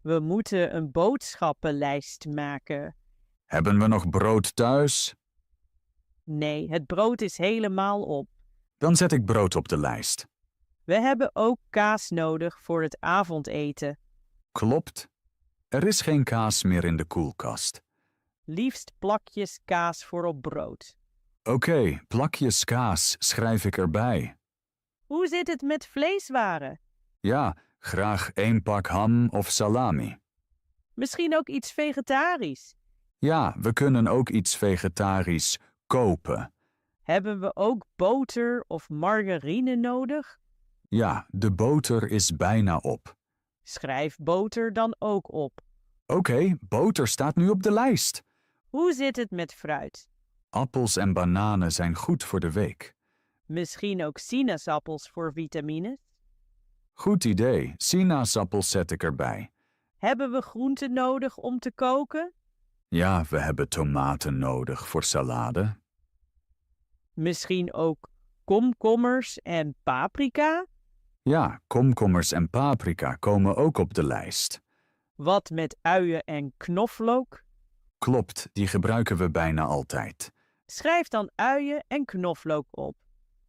We moeten een boodschappenlijst maken. Hebben we nog brood thuis? Nee, het brood is helemaal op. Dan zet ik brood op de lijst. We hebben ook kaas nodig voor het avondeten. Klopt. Er is geen kaas meer in de koelkast. Liefst plakjes kaas voor op brood. Oké, plakjes kaas schrijf ik erbij. Hoe zit het met vleeswaren? Ja, graag 1 pak ham of salami. Misschien ook iets vegetarisch. Ja, we kunnen ook iets vegetarisch kopen. Hebben we ook boter of margarine nodig? Ja, de boter is bijna op. Schrijf boter dan ook op. Oké, boter staat nu op de lijst. Hoe zit het met fruit? Appels en bananen zijn goed voor de week. Misschien ook sinaasappels voor vitamines? Goed idee, sinaasappels zet ik erbij. Hebben we groenten nodig om te koken? Ja, we hebben tomaten nodig voor salade. Misschien ook komkommers en paprika? Ja, komkommers en paprika komen ook op de lijst. Wat met uien en knoflook? Klopt, die gebruiken we bijna altijd. Schrijf dan uien en knoflook op.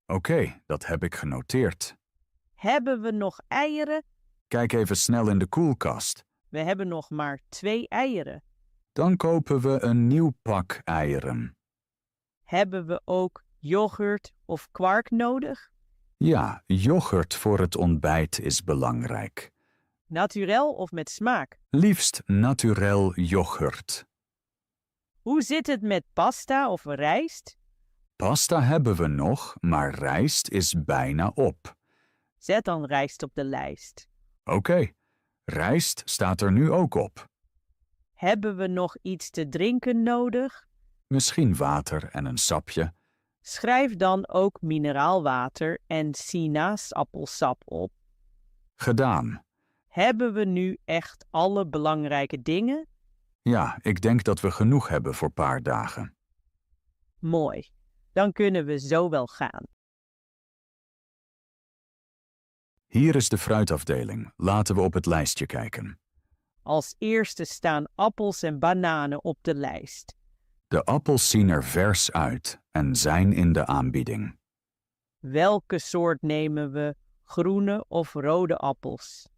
Oké, dat heb ik genoteerd. Hebben we nog eieren? Kijk even snel in de koelkast. We hebben nog maar 2 eieren. Dan kopen we een nieuw pak eieren. Hebben we ook yoghurt of kwark nodig? Ja, yoghurt voor het ontbijt is belangrijk. Naturel of met smaak? Liefst naturel yoghurt. Hoe zit het met pasta of rijst? Pasta hebben we nog, maar rijst is bijna op. Zet dan rijst op de lijst. Oké, rijst staat er nu ook op. Hebben we nog iets te drinken nodig? Misschien water en een sapje. Schrijf dan ook mineraalwater en sinaasappelsap op. Gedaan. Hebben we nu echt alle belangrijke dingen? Ja, ik denk dat we genoeg hebben voor paar dagen. Mooi. Dan kunnen we zo wel gaan. Hier is de fruitafdeling. Laten we op het lijstje kijken. Als eerste staan appels en bananen op de lijst. De appels zien er vers uit en zijn in de aanbieding. Welke soort nemen we? Groene of rode appels?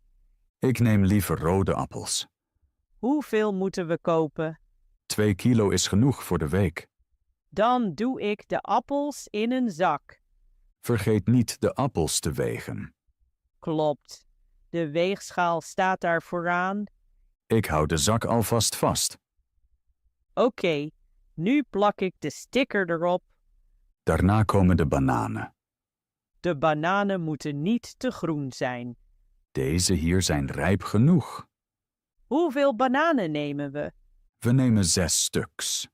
Ik neem liever rode appels. Hoeveel moeten we kopen? 2 kilo is genoeg voor de week. Dan doe ik de appels in een zak. Vergeet niet de appels te wegen. Klopt. De weegschaal staat daar vooraan. Ik hou de zak alvast vast. Oké, nu plak ik de sticker erop. Daarna komen de bananen. De bananen moeten niet te groen zijn. Deze hier zijn rijp genoeg. Hoeveel bananen nemen we? We nemen 6 stuks.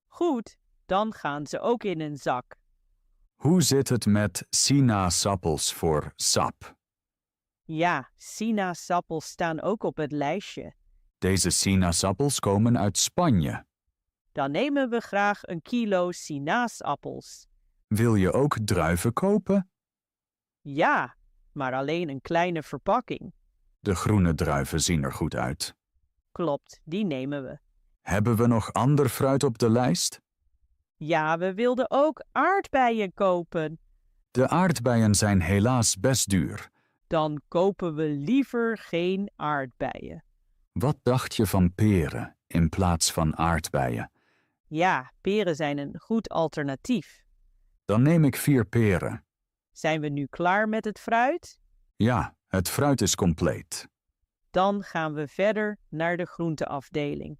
Goed, dan gaan ze ook in een zak. Hoe zit het met sinaasappels voor sap? Ja, sinaasappels staan ook op het lijstje. Deze sinaasappels komen uit Spanje. Dan nemen we graag een kilo sinaasappels. Wil je ook druiven kopen? Ja, maar alleen een kleine verpakking. De groene druiven zien er goed uit. Klopt, die nemen we. Hebben we nog ander fruit op de lijst? Ja, we wilden ook aardbeien kopen. De aardbeien zijn helaas best duur. Dan kopen we liever geen aardbeien. Wat dacht je van peren in plaats van aardbeien? Ja, peren zijn een goed alternatief. Dan neem ik 4 peren. Zijn we nu klaar met het fruit? Ja, het fruit is compleet. Dan gaan we verder naar de groenteafdeling.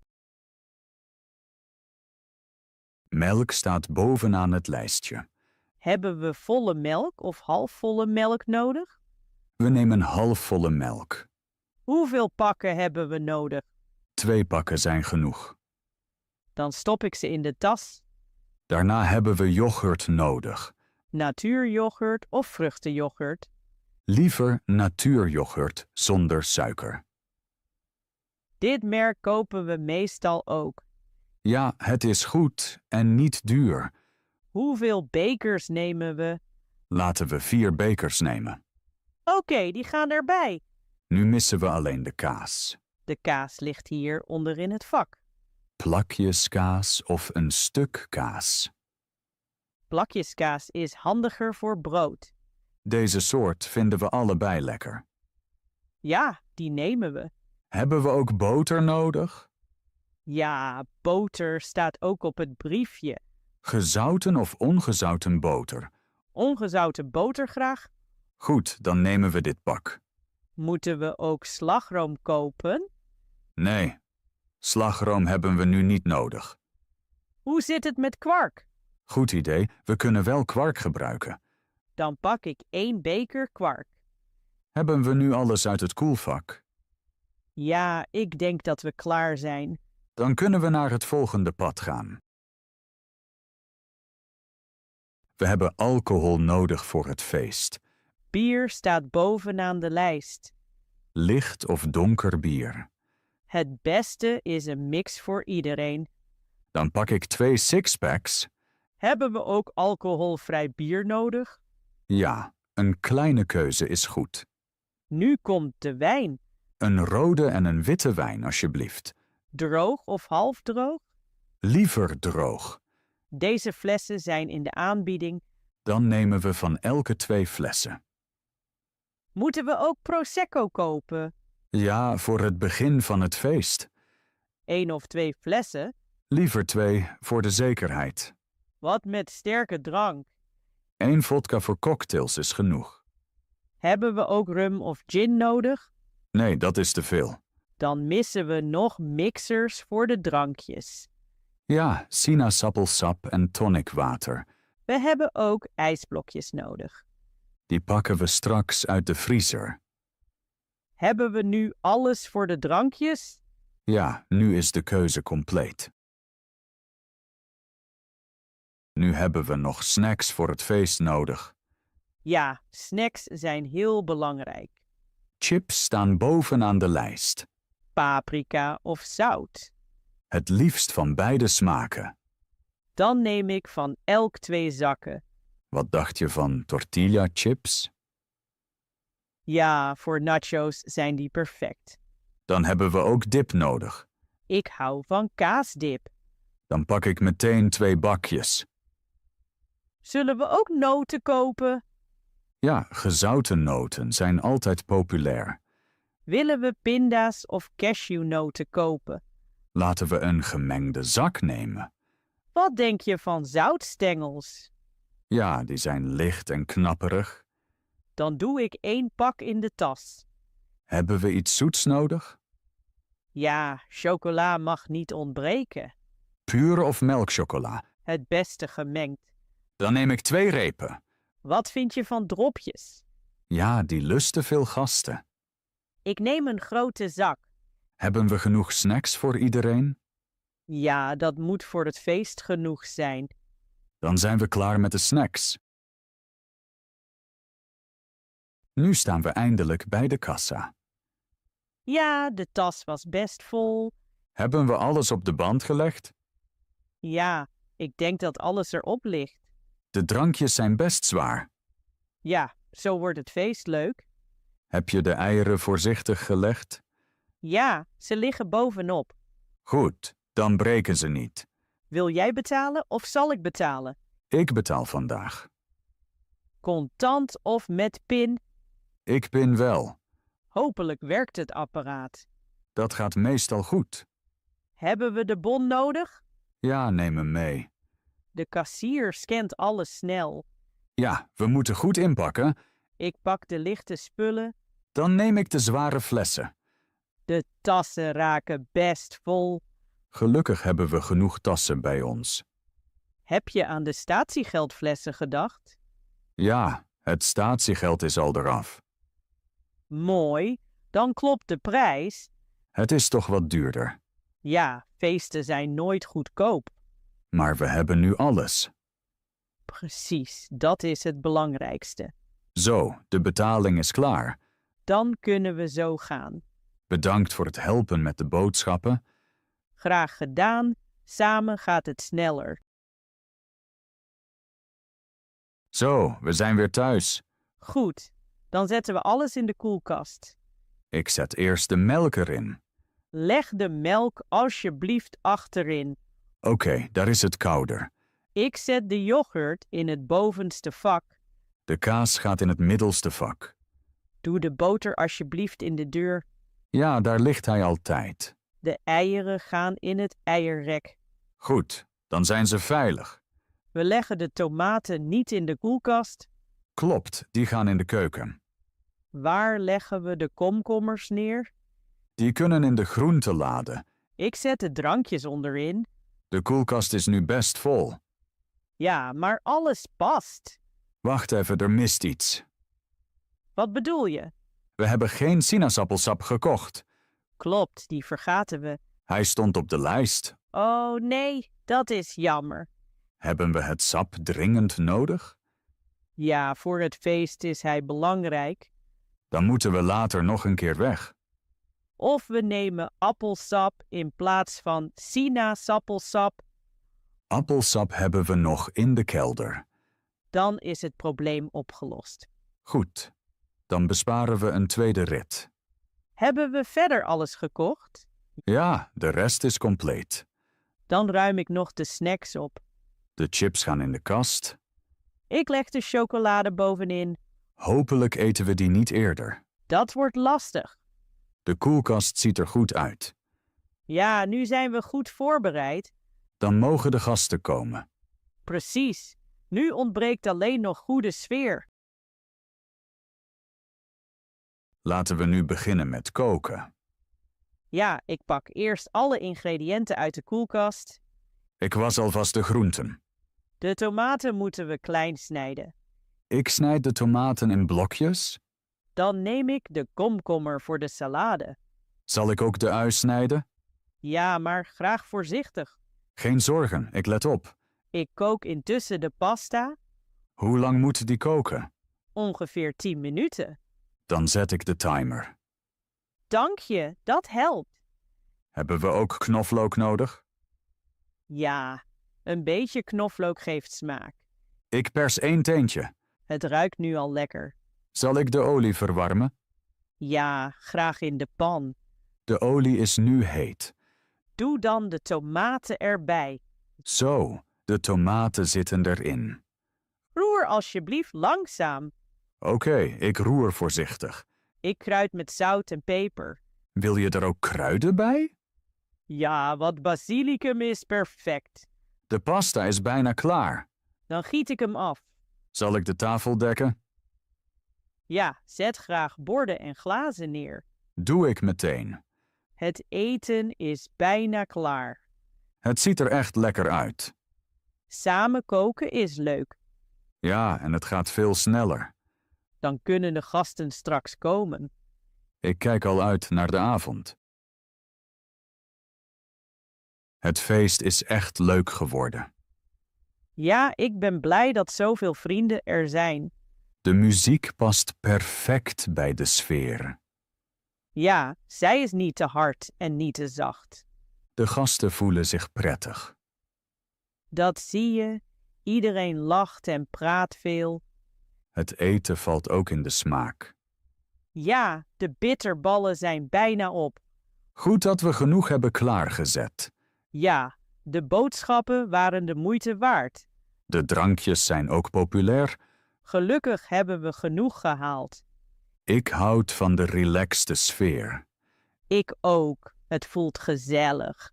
Melk staat bovenaan het lijstje. Hebben we volle melk of halfvolle melk nodig? We nemen halfvolle melk. Hoeveel pakken hebben we nodig? 2 pakken zijn genoeg. Dan stop ik ze in de tas. Daarna hebben we yoghurt nodig. Natuuryoghurt of vruchtenyoghurt? Liever natuuryoghurt zonder suiker. Dit merk kopen we meestal ook. Ja, het is goed en niet duur. Hoeveel bekers nemen we? Laten we 4 bekers nemen. Oké, die gaan erbij. Nu missen we alleen de kaas. De kaas ligt hier onder in het vak. Plakjeskaas of een stuk kaas. Plakjeskaas is handiger voor brood. Deze soort vinden we allebei lekker. Ja, die nemen we. Hebben we ook boter nodig? Ja, boter staat ook op het briefje. Gezouten of ongezouten boter? Ongezouten boter graag. Goed, dan nemen we dit pak. Moeten we ook slagroom kopen? Nee, slagroom hebben we nu niet nodig. Hoe zit het met kwark? Goed idee, we kunnen wel kwark gebruiken. Dan pak ik 1 beker kwark. Hebben we nu alles uit het koelvak? Ja, ik denk dat we klaar zijn. Dan kunnen we naar het volgende pad gaan. We hebben alcohol nodig voor het feest. Bier staat bovenaan de lijst. Licht of donker bier. Het beste is een mix voor iedereen. Dan pak ik 2 sixpacks. Hebben we ook alcoholvrij bier nodig? Ja, een kleine keuze is goed. Nu komt de wijn. Een rode en een witte wijn, alsjeblieft. Droog of halfdroog? Liever droog. Deze flessen zijn in de aanbieding. Dan nemen we van elke 2 flessen. Moeten we ook Prosecco kopen? Ja, voor het begin van het feest. 1 of 2 flessen? Liever 2, voor de zekerheid. Wat met sterke drank? 1 vodka voor cocktails is genoeg. Hebben we ook rum of gin nodig? Nee, dat is te veel. Dan missen we nog mixers voor de drankjes. Ja, sinaasappelsap en tonicwater. We hebben ook ijsblokjes nodig. Die pakken we straks uit de vriezer. Hebben we nu alles voor de drankjes? Ja, nu is de keuze compleet. Nu hebben we nog snacks voor het feest nodig. Ja, snacks zijn heel belangrijk. Chips staan bovenaan de lijst. Paprika of zout. Het liefst van beide smaken. Dan neem ik van elk 2 zakken. Wat dacht je van tortilla chips? Ja, voor nachos zijn die perfect. Dan hebben we ook dip nodig. Ik hou van kaasdip. Dan pak ik meteen 2 bakjes. Zullen we ook noten kopen? Ja, gezouten noten zijn altijd populair. Willen we pinda's of cashewnoten kopen? Laten we een gemengde zak nemen. Wat denk je van zoutstengels? Ja, die zijn licht en knapperig. Dan doe ik 1 pak in de tas. Hebben we iets zoets nodig? Ja, chocola mag niet ontbreken. Pure of melkchocola? Het beste gemengd. Dan neem ik 2 repen. Wat vind je van dropjes? Ja, die lusten veel gasten. Ik neem een grote zak. Hebben we genoeg snacks voor iedereen? Ja, dat moet voor het feest genoeg zijn. Dan zijn we klaar met de snacks. Nu staan we eindelijk bij de kassa. Ja, de tas was best vol. Hebben we alles op de band gelegd? Ja, ik denk dat alles erop ligt. De drankjes zijn best zwaar. Ja, zo wordt het feest leuk. Heb je de eieren voorzichtig gelegd? Ja, ze liggen bovenop. Goed, dan breken ze niet. Wil jij betalen of zal ik betalen? Ik betaal vandaag. Contant of met pin? Ik pin wel. Hopelijk werkt het apparaat. Dat gaat meestal goed. Hebben we de bon nodig? Ja, neem hem mee. De kassier scant alles snel. Ja, we moeten goed inpakken. Ik pak de lichte spullen. Dan neem ik de zware flessen. De tassen raken best vol. Gelukkig hebben we genoeg tassen bij ons. Heb je aan de statiegeldflessen gedacht? Ja, het statiegeld is al eraf. Mooi, dan klopt de prijs. Het is toch wat duurder. Ja, feesten zijn nooit goedkoop. Maar we hebben nu alles. Precies, dat is het belangrijkste. Zo, de betaling is klaar. Dan kunnen we zo gaan. Bedankt voor het helpen met de boodschappen. Graag gedaan, samen gaat het sneller. Zo, we zijn weer thuis. Goed, dan zetten we alles in de koelkast. Ik zet eerst de melk erin. Leg de melk alsjeblieft achterin. Oké, daar is het kouder. Ik zet de yoghurt in het bovenste vak. De kaas gaat in het middelste vak. Doe de boter alsjeblieft in de deur. Ja, daar ligt hij altijd. De eieren gaan in het eierrek. Goed, dan zijn ze veilig. We leggen de tomaten niet in de koelkast. Klopt, die gaan in de keuken. Waar leggen we de komkommers neer? Die kunnen in de groentelade. Ik zet de drankjes onderin. De koelkast is nu best vol. Ja, maar alles past. Wacht even, er mist iets. Wat bedoel je? We hebben geen sinaasappelsap gekocht. Klopt, die vergaten we. Hij stond op de lijst. Oh nee, dat is jammer. Hebben we het sap dringend nodig? Ja, voor het feest is hij belangrijk. Dan moeten we later nog een keer weg. Of we nemen appelsap in plaats van sinaasappelsap. Appelsap hebben we nog in de kelder. Dan is het probleem opgelost. Goed, dan besparen we een tweede rit. Hebben we verder alles gekocht? Ja, de rest is compleet. Dan ruim ik nog de snacks op. De chips gaan in de kast. Ik leg de chocolade bovenin. Hopelijk eten we die niet eerder. Dat wordt lastig. De koelkast ziet er goed uit. Ja, nu zijn we goed voorbereid. Dan mogen de gasten komen. Precies. Nu ontbreekt alleen nog goede sfeer. Laten we nu beginnen met koken. Ja, ik pak eerst alle ingrediënten uit de koelkast. Ik was alvast de groenten. De tomaten moeten we klein snijden. Ik snijd de tomaten in blokjes. Dan neem ik de komkommer voor de salade. Zal ik ook de ui snijden? Ja, maar graag voorzichtig. Geen zorgen, ik let op. Ik kook intussen de pasta. Hoe lang moet die koken? Ongeveer 10 minuten. Dan zet ik de timer. Dank je, dat helpt. Hebben we ook knoflook nodig? Ja, een beetje knoflook geeft smaak. Ik pers 1 teentje. Het ruikt nu al lekker. Zal ik de olie verwarmen? Ja, graag in de pan. De olie is nu heet. Doe dan de tomaten erbij. Zo, de tomaten zitten erin. Roer alsjeblieft langzaam. Oké, ik roer voorzichtig. Ik kruid met zout en peper. Wil je er ook kruiden bij? Ja, wat basilicum is perfect. De pasta is bijna klaar. Dan giet ik hem af. Zal ik de tafel dekken? Ja, zet graag borden en glazen neer. Doe ik meteen. Het eten is bijna klaar. Het ziet er echt lekker uit. Samen koken is leuk. Ja, en het gaat veel sneller. Dan kunnen de gasten straks komen. Ik kijk al uit naar de avond. Het feest is echt leuk geworden. Ja, ik ben blij dat zoveel vrienden er zijn. De muziek past perfect bij de sfeer. Ja, zij is niet te hard en niet te zacht. De gasten voelen zich prettig. Dat zie je. Iedereen lacht en praat veel. Het eten valt ook in de smaak. Ja, de bitterballen zijn bijna op. Goed dat we genoeg hebben klaargezet. Ja, de boodschappen waren de moeite waard. De drankjes zijn ook populair. Gelukkig hebben we genoeg gehaald. Ik houd van de relaxte sfeer. Ik ook. Het voelt gezellig.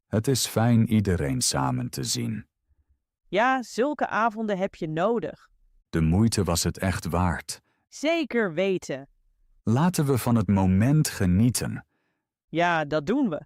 Het is fijn iedereen samen te zien. Ja, zulke avonden heb je nodig. De moeite was het echt waard. Zeker weten. Laten we van het moment genieten. Ja, dat doen we.